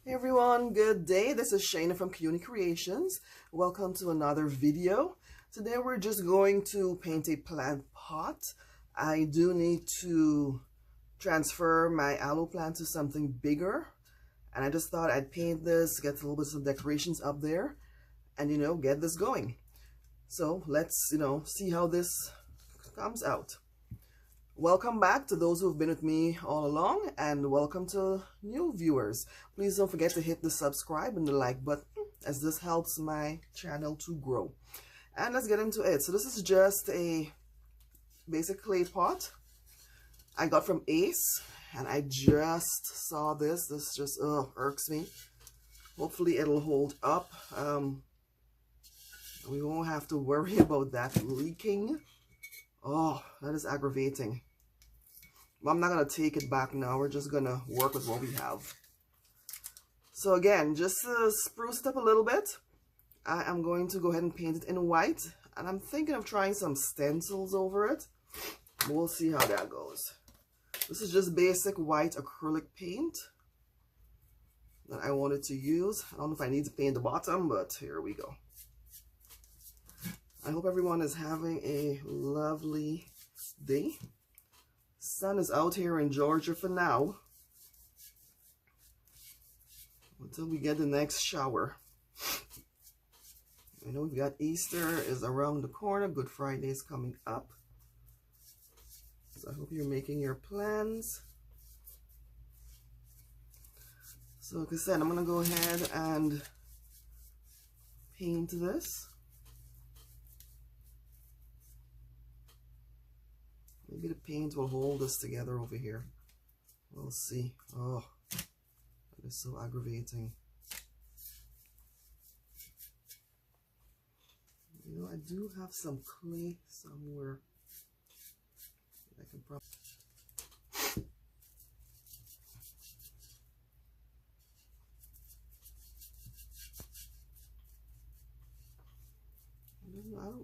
Hey everyone, good day. This is Shayna from Kaiyuni Kreations. Welcome to another video. Today we're just going to paint a plant pot. I do need to transfer my aloe plant to something bigger, and I just thought I'd paint this, get a little bit of decorations up there, and get this going. So let's see how this comes out. Welcome back to those who've been with me all along, and welcome to new viewers. Please don't forget to hit the subscribe and the like button, as this helps my channel to grow. And let's get into it. So this is just a basic clay pot I got from Ace, and I just saw this. This just irks me. Hopefully it'll hold up. We won't have to worry about that leaking. Oh, that is aggravating. But I'm not going to take it back now. We're just going to work with what we have. So again, just to spruce it up a little bit, I am going to go ahead and paint it in white. And I'm thinking of trying some stencils over it. We'll see how that goes. This is just basic white acrylic paint that I wanted to use. I don't know if I need to paint the bottom, but here we go. I hope everyone is having a lovely day. Sun is out here in Georgia for now, until we get the next shower. I know we've got Easter is around the corner. Good Friday is coming up. So I hope you're making your plans. So like I said, I'm going to go ahead and paint this. Maybe the paint will hold us together over here. We'll see. Oh, that is so aggravating. I do have some clay somewhere. I can probably...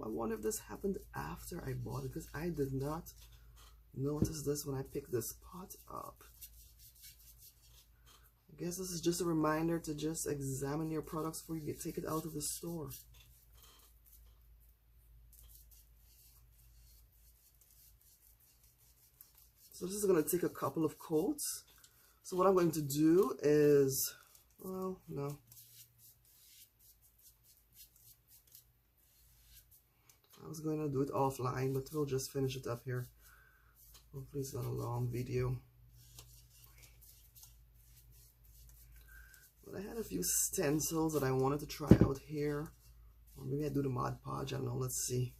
I wonder if this happened after I bought it, because I did not notice this when I picked this pot up. I guess this is just a reminder to just examine your products before you take it out of the store. So this is going to take a couple of coats. So what I'm going to do is, well, no. I was going to do it offline, but we'll just finish it up here. Hopefully it's not a long video. But I had a few stencils that I wanted to try out here. Or maybe I do the Mod Podge, I don't know, let's see.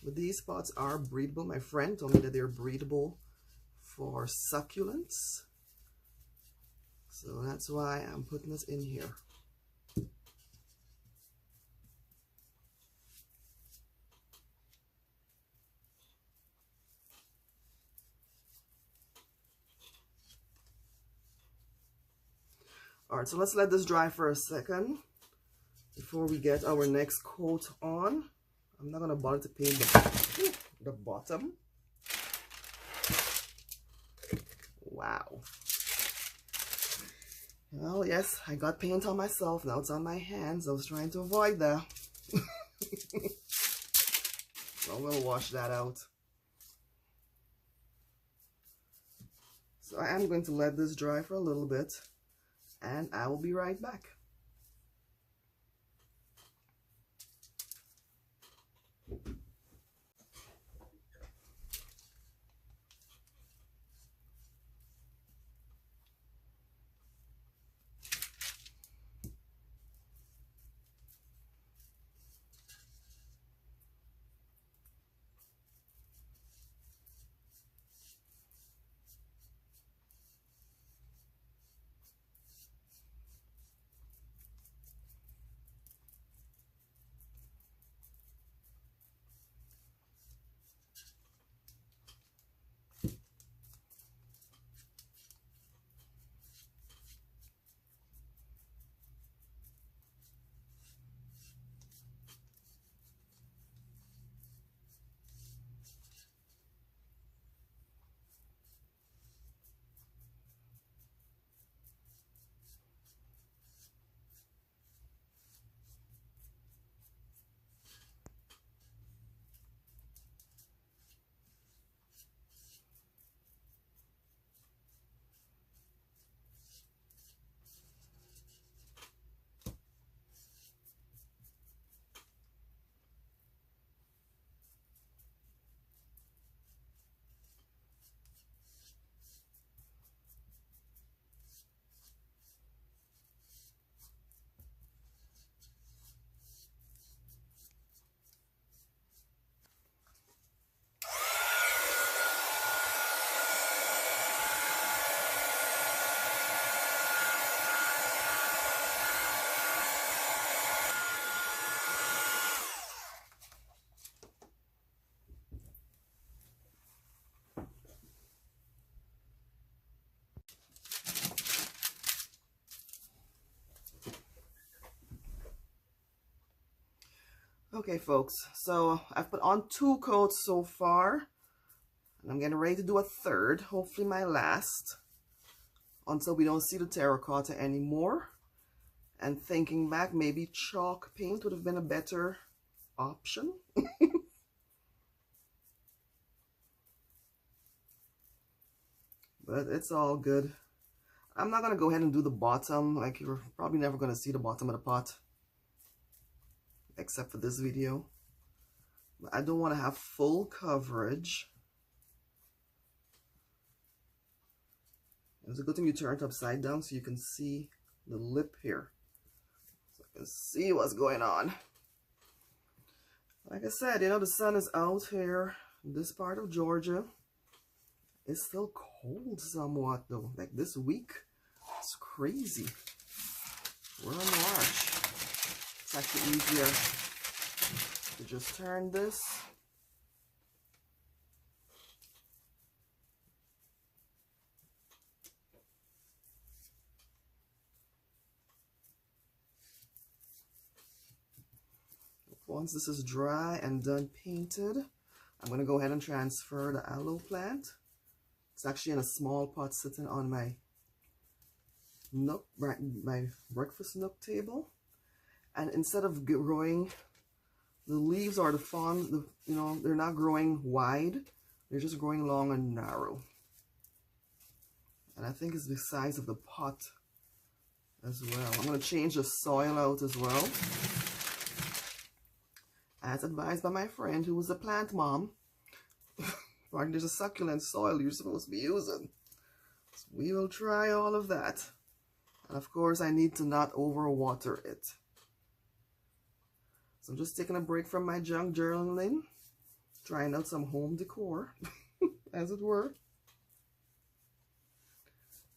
But these pots are breedable. My friend told me that they're breedable for succulents. So that's why I'm putting this in here. Alright, so let's let this dry for a second before we get our next coat on. I'm not going to bother to paint the bottom. Wow. Well, yes, I got paint on myself. Now it's on my hands. I was trying to avoid that. So we'll wash that out. So I am going to let this dry for a little bit, and I will be right back. Okay, folks, so I've put on 2 coats so far, and I'm getting ready to do a third, hopefully my last, until we don't see the terracotta anymore. And thinking back, maybe chalk paint would have been a better option. But it's all good. I'm not going to go ahead and do the bottom. Like, you're probably never going to see the bottom of the pot, except for this video. But I don't want to have full coverage. It's a good thing you turn it upside down so you can see the lip here. So I can see what's going on. Like I said, you know, the sun is out here in this part of Georgia. It's still cold somewhat though. Like this week, it's crazy. We're in March. It's actually easier to just turn this. Once this is dry and done painted, I'm going to go ahead and transfer the aloe plant. It's actually in a small pot sitting on my nook, my breakfast nook table. And instead of growing, the leaves or the fronds, you know, they're not growing wide. They're just growing long and narrow. And I think it's the size of the pot as well. I'm going to change the soil out as well, as advised by my friend who was a plant mom. There's a succulent soil you're supposed to be using. So we will try all of that. And of course, I need to not overwater it. So I'm just taking a break from my junk journaling, trying out some home decor, as it were.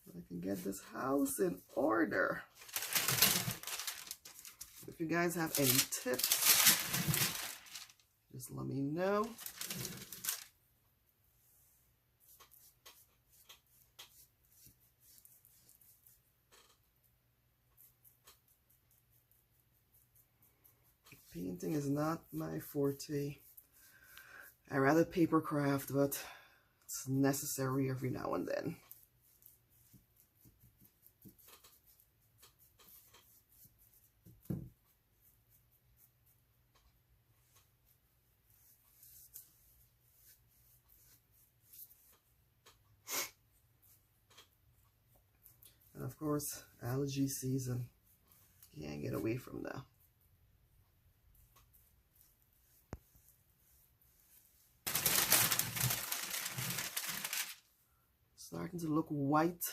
I can get this house in order. If you guys have any tips, just let me know. Painting is not my forte. I rather paper craft, but it's necessary every now and then. And of course, allergy season. Can't get away from that. Starting to look white.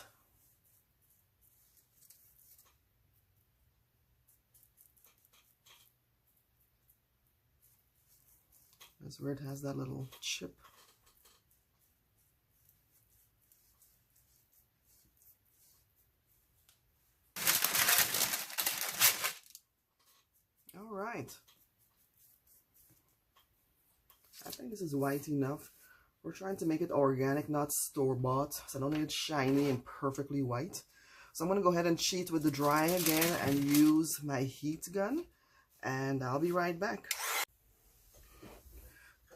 That's where it has that little chip. All right. I think this is white enough. We're trying to make it organic, not store-bought. So I don't need it shiny and perfectly white. So I'm going to go ahead and cheat with the drying again and use my heat gun. And I'll be right back.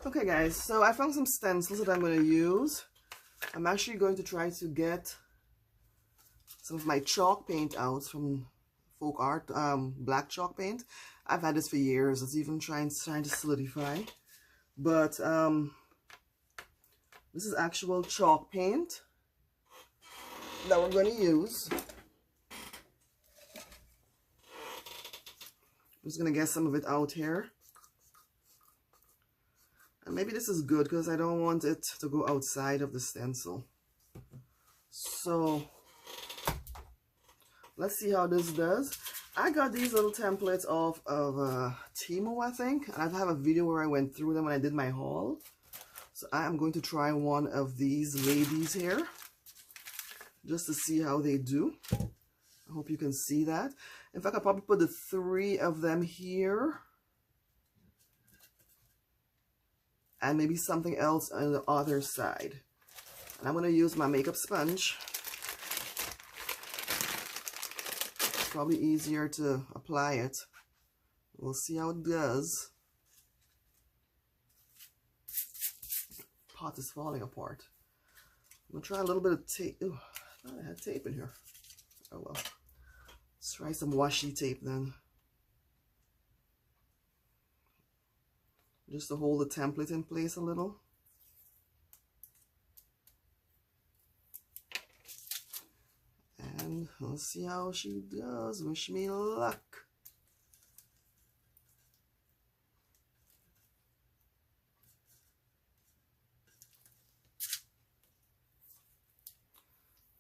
Okay guys, so I found some stencils that I'm going to use. I'm actually going to try to get some of my chalk paint out from Folk Art, black chalk paint. I've had this for years. It's even trying to solidify. But this is actual chalk paint that we're going to use. I'm just going to get some of it out here. And maybe this is good because I don't want it to go outside of the stencil. So let's see how this does. I got these little templates off of Timo, I think. And I have a video where I went through them when I did my haul. So I am going to try one of these ladies here, just to see how they do. I hope you can see that. In fact, I'll probably put the 3 of them here. And maybe something else on the other side. And I'm going to use my makeup sponge. It's probably easier to apply it. We'll see how it does. pot is falling apart. I'm gonna try a little bit of tape. Ooh, I thought I had tape in here. Oh well. Let's try some washi tape then. Just to hold the template in place a little. And let's see how she does. Wish me luck.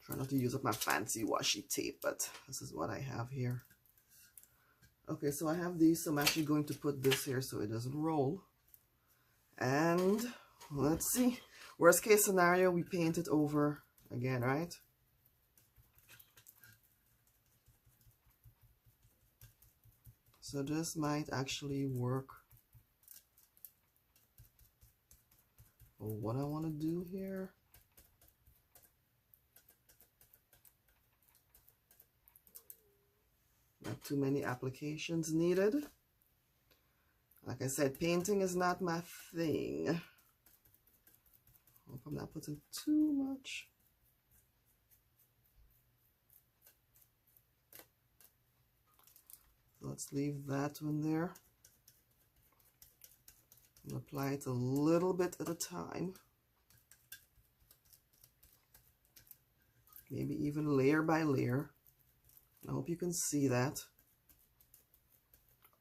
Try not to use up my fancy washi tape, but this is what I have here. Okay, so I have these, so I'm actually going to put this here so it doesn't roll. And let's see. Worst case scenario, we paint it over again, right? So this might actually work for what I want to do here. Not too many applications needed. Like I said, painting is not my thing. Hope I'm not putting too much. Let's leave that one there. And apply it a little bit at a time. Maybe even layer by layer. I hope you can see that.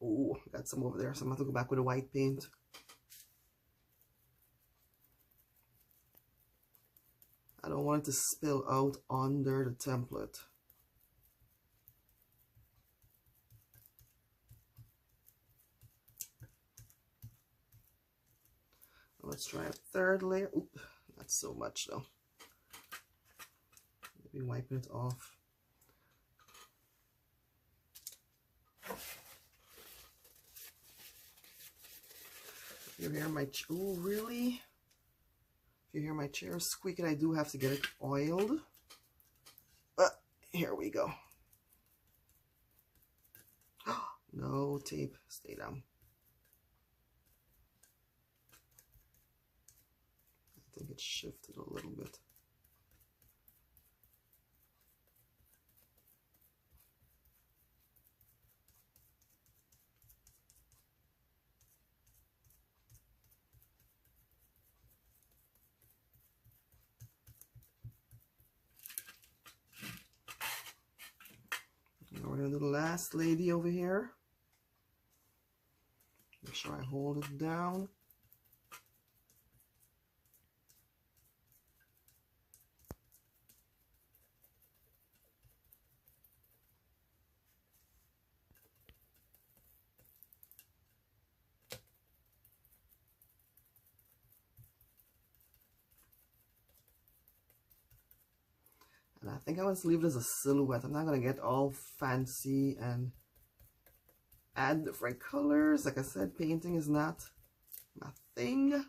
Oh, got some over there, so I'm going to have to go back with a white paint. I don't want it to spill out under the template. Let's try a third layer. Oop, not so much though. Maybe wiping it off. If you hear my oh really? If you hear my chair squeaking, I do have to get it oiled. Here we go. No tape, stay down. I think it shifted a little bit. Now we're gonna do the last lady over here. Make sure I hold it down. And I think I want to leave it as a silhouette. I'm not going to get all fancy and add different colors. Like I said, painting is not my thing.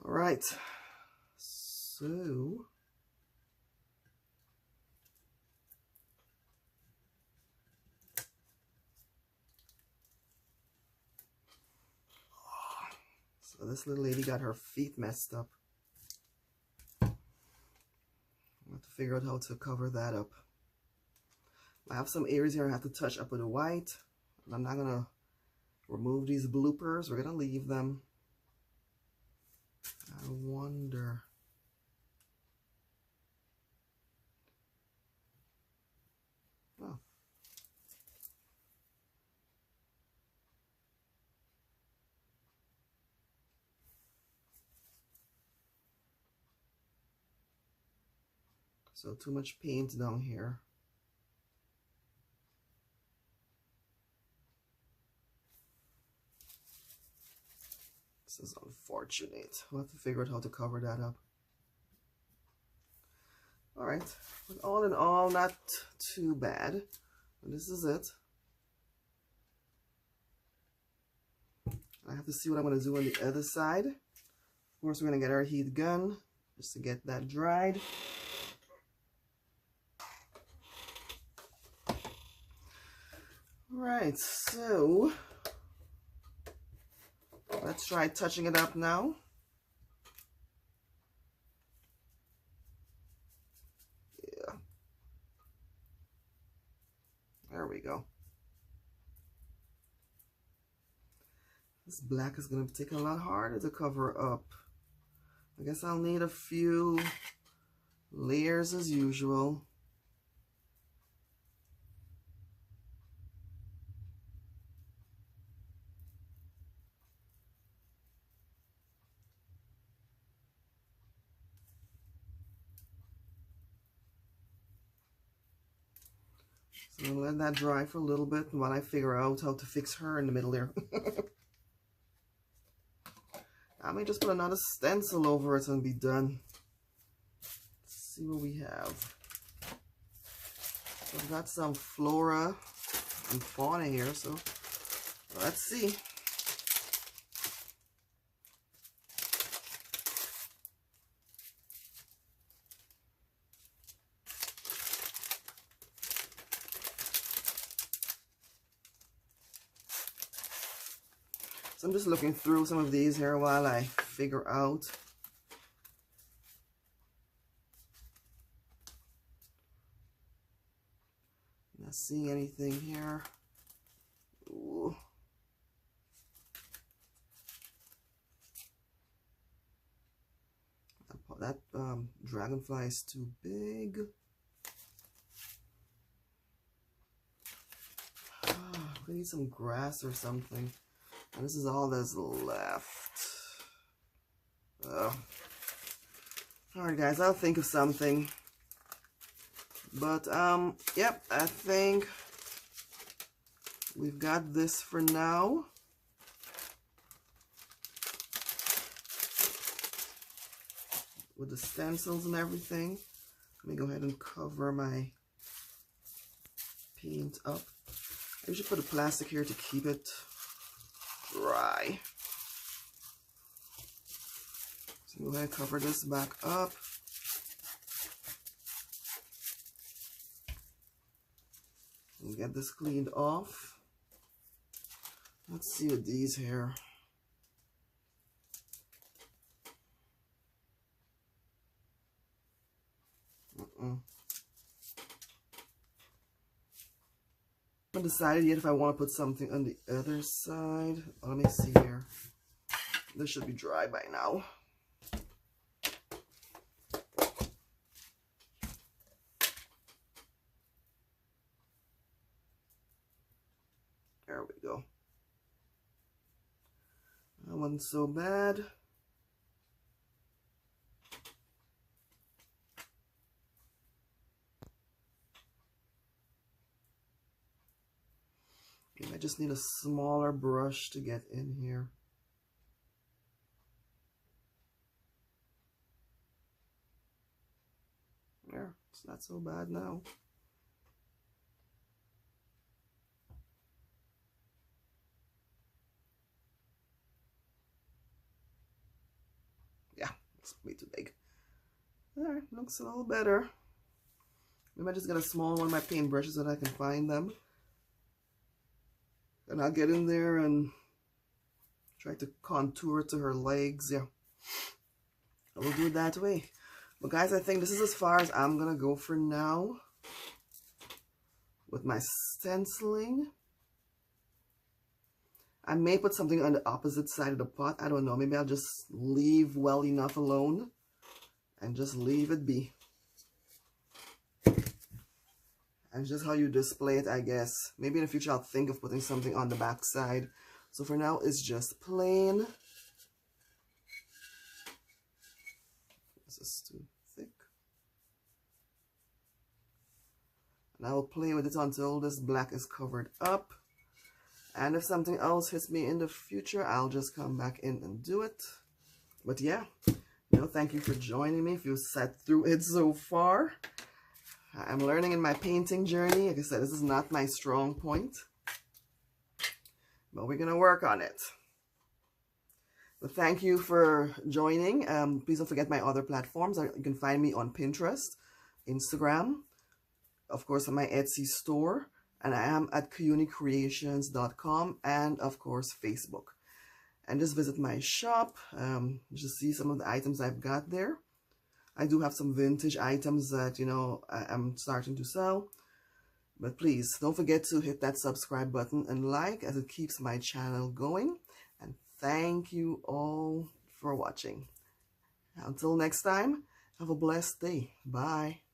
All right. So this little lady got her feet messed up. I have to figure out how to cover that up. I have some areas here I have to touch up with the white. And I'm not gonna remove these bloopers. We're gonna leave them. I wonder. Oh. So too much paint down here. This is unfortunate. We'll have to figure out how to cover that up. All right, but all in all, not too bad. And this is it. I have to see what I'm going to do on the other side. course, we're going to get our heat gun just to get that dried. Right, so let's try touching it up now. Yeah. There we go. This black is going to take a lot harder to cover up. I guess I'll need a few layers as usual. So I'll let that dry for a little bit while I figure out how to fix her in the middle there. I may just put another stencil over it and be done. Let's see what we have. So I've got some flora and fauna here, so let's see. So I'm just looking through some of these here while I figure out. Not seeing anything here. Ooh. That dragonfly is too big. We need some grass or something. And this is all that's left. Alright guys, I'll think of something. But yep, I think we've got this for now. With the stencils and everything. Let me go ahead and cover my paint up. I usually put a plastic here to keep it dry. So go ahead and cover this back up. And get this cleaned off. Let's see with these here. I haven't decided yet if I want to put something on the other side. Oh, let me see here. This should be dry by now. There we go. That wasn't so bad. I just need a smaller brush to get in here. There, it's not so bad now. Yeah, it's way too big. Alright, looks a little better. Maybe I just get a small one of my paintbrushes so that I can find them. And I'll get in there and try to contour to her legs. Yeah, I will do it that way. But guys, I think this is as far as I'm gonna go for now with my stenciling. I may put something on the opposite side of the pot. I don't know. Maybe I'll just leave well enough alone and just leave it be. And just how you display it, I guess. Maybe in the future I'll think of putting something on the back side. So for now, it's just plain. This is too thick. And I will play with it until this black is covered up. And if something else hits me in the future, I'll just come back in and do it. But yeah, thank you for joining me if you sat through it so far. I'm learning in my painting journey. Like I said, this is not my strong point, but we're going to work on it. But thank you for joining. Please don't forget my other platforms. You can find me on Pinterest, Instagram, of course on my Etsy store, and I am at KaiyuniCreations.com, and of course Facebook. And just visit my shop, just see some of the items I've got there. I do have some vintage items that, you know, I'm starting to sell. But please don't forget to hit that subscribe button and like, as it keeps my channel going. And thank you all for watching. Until next time, have a blessed day. Bye.